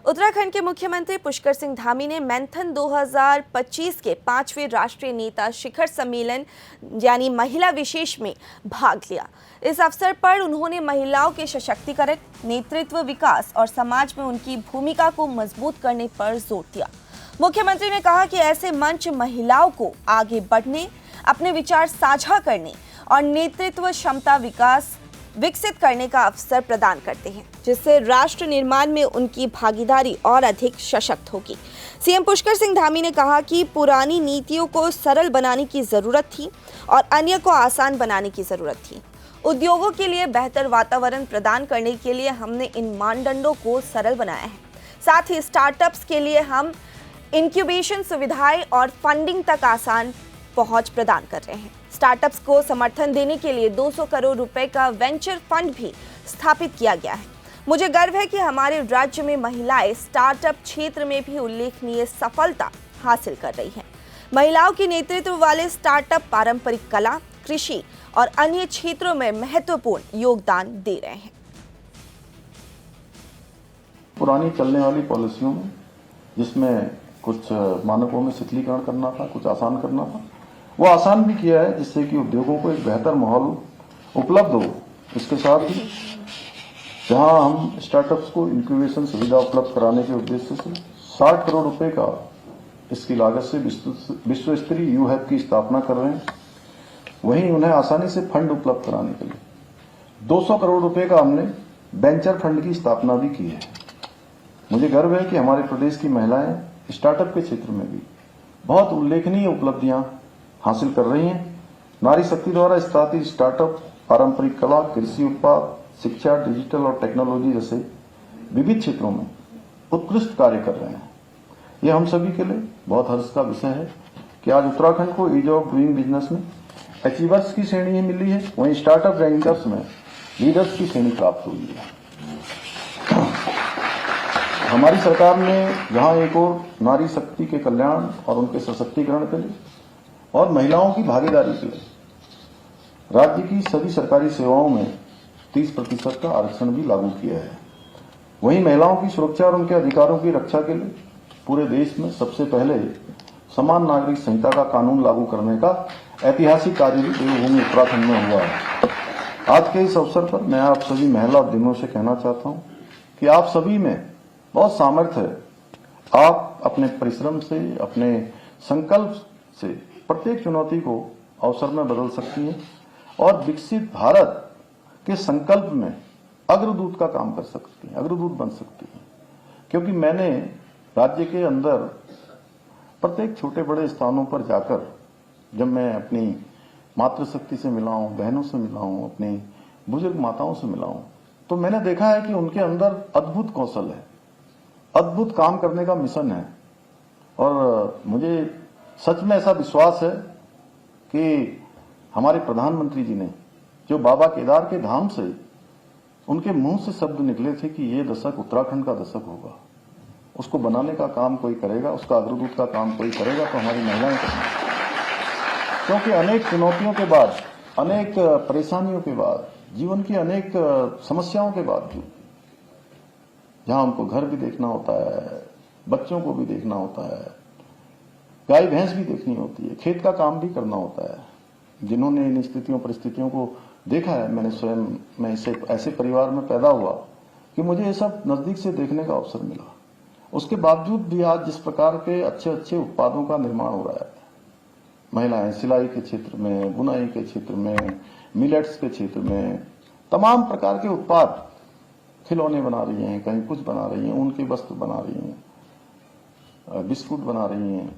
उत्तराखंड के मुख्यमंत्री पुष्कर सिंह धामी ने मैंथन 2025 के 5वें राष्ट्रीय नेता शिखर सम्मेलन यानी महिला विशेष में भाग लिया। इस अवसर पर उन्होंने महिलाओं के सशक्तिकरण, नेतृत्व, विकास और समाज में उनकी भूमिका को मजबूत करने पर जोर दिया। मुख्यमंत्री ने कहा कि ऐसे मंच महिलाओं को आगे बढ़ने, अपने विचार साझा करने और नेतृत्व क्षमता विकसित करने का अवसर प्रदान करते हैं, जिससे राष्ट्र निर्माण में उनकी भागीदारी और अधिक सशक्त होगी। सीएम पुष्कर सिंह धामी ने कहा कि पुरानी नीतियों को सरल बनाने की जरूरत थी और अन्य को आसान बनाने की जरूरत थी। उद्योगों के लिए बेहतर वातावरण प्रदान करने के लिए हमने इन मानदंडों को सरल बनाया है। साथ ही स्टार्टअप्स के लिए हम इंक्यूबेशन सुविधाएं और फंडिंग तक आसान पहुंच प्रदान कर रहे हैं। स्टार्टअप्स को समर्थन देने के लिए 200 करोड़ रुपए का वेंचर फंड भी स्थापित किया गया है। मुझे गर्व है कि हमारे राज्य में महिलाएं स्टार्टअप क्षेत्र में भी उल्लेखनीय सफलता हासिल कर रही हैं। महिलाओं के नेतृत्व वाले स्टार्टअप पारंपरिक कला, कृषि और अन्य क्षेत्रों में महत्वपूर्ण योगदान दे रहे हैं। पुरानी चलने वाली पॉलिसियों में, जिसमें कुछ मानकों में शिथिलीकरण करना था, कुछ आसान करना था, वो आसान भी किया है, जिससे कि उद्योगों को एक बेहतर माहौल उपलब्ध हो। इसके साथ ही जहां हम स्टार्टअप्स को इंक्यूबेशन सुविधा उपलब्ध कराने के उद्देश्य से 60 करोड़ रुपए का इसकी लागत से विश्व स्तरीय यू हब की स्थापना कर रहे हैं, वहीं उन्हें आसानी से फंड उपलब्ध कराने के लिए 200 करोड़ रुपए का हमने वेंचर फंड की स्थापना भी की है। मुझे गर्व है कि हमारे प्रदेश की महिलाएं स्टार्टअप के क्षेत्र में भी बहुत उल्लेखनीय उपलब्धियां हासिल कर रही हैं। नारी शक्ति द्वारा स्थापित स्टार्टअप पारंपरिक कला, कृषि उत्पाद, शिक्षा, डिजिटल और टेक्नोलॉजी जैसे विविध क्षेत्रों में उत्कृष्ट कार्य कर रहे हैं। यह हम सभी के लिए बहुत हर्ष का विषय है कि आज उत्तराखंड को ईज ऑफ डूइंग बिजनेस में अचीवर्स की श्रेणी मिली है, वहीं स्टार्टअप रैंकर्स में लीडर्स की श्रेणी प्राप्त हुई है। हमारी सरकार ने जहां एक और नारी शक्ति के कल्याण और उनके सशक्तिकरण के लिए और महिलाओं की भागीदारी के लिए राज्य की सभी सरकारी सेवाओं में 30% का आरक्षण भी लागू किया है। वहीं महिलाओं की सुरक्षा और उनके अधिकारों की रक्षा के लिए पूरे देश में सबसे पहले समान नागरिक संहिता का कानून लागू करने का ऐतिहासिक कार्य भी देवभूमि उत्तराखंड में हुआ है। आज के इस अवसर पर मैं आप सभी महिला उद्यमियों से कहना चाहता हूं कि आप सभी में बहुत सामर्थ्य है। आप अपने परिश्रम से, अपने संकल्प से प्रत्येक चुनौती को अवसर में बदल सकती हैं और विकसित भारत के संकल्प में अग्रदूत का काम कर सकती हैं, अग्रदूत बन सकती हैं। क्योंकि मैंने राज्य के अंदर प्रत्येक छोटे बड़े स्थानों पर जाकर जब मैं अपनी मातृशक्ति से मिला हूं, बहनों से मिला हूं, अपनी बुजुर्ग माताओं से मिला हूं, तो मैंने देखा है कि उनके अंदर अद्भुत कौशल है, अद्भुत काम करने का मिशन है। और मुझे सच में ऐसा विश्वास है कि हमारे प्रधानमंत्री जी ने जो बाबा केदार के धाम से उनके मुंह से शब्द निकले थे कि ये दशक उत्तराखंड का दशक होगा, उसको बनाने का काम कोई करेगा, उसका अग्रदूत का काम कोई करेगा तो हमारी महिलाएं करेंगी। क्योंकि अनेक चुनौतियों के बाद, अनेक परेशानियों के बाद, जीवन की अनेक समस्याओं के बाद जहां उनको घर भी देखना होता है, बच्चों को भी देखना होता है, गाय भैंस भी देखनी होती है, खेत का काम भी करना होता है। जिन्होंने इन स्थितियों परिस्थितियों को देखा है, मैंने स्वयं मैं ऐसे परिवार में पैदा हुआ कि मुझे ये सब नजदीक से देखने का अवसर मिला। उसके बावजूद भी आज जिस प्रकार के अच्छे अच्छे उत्पादों का निर्माण हो रहा है, महिलाएं सिलाई के क्षेत्र में, बुनाई के क्षेत्र में, मिलेट्स के क्षेत्र में तमाम प्रकार के उत्पाद, खिलौने बना रही हैं, कहीं कुछ बना रही हैं, ऊन के वस्त्र बना रही हैं, बिस्कुट बना रही हैं,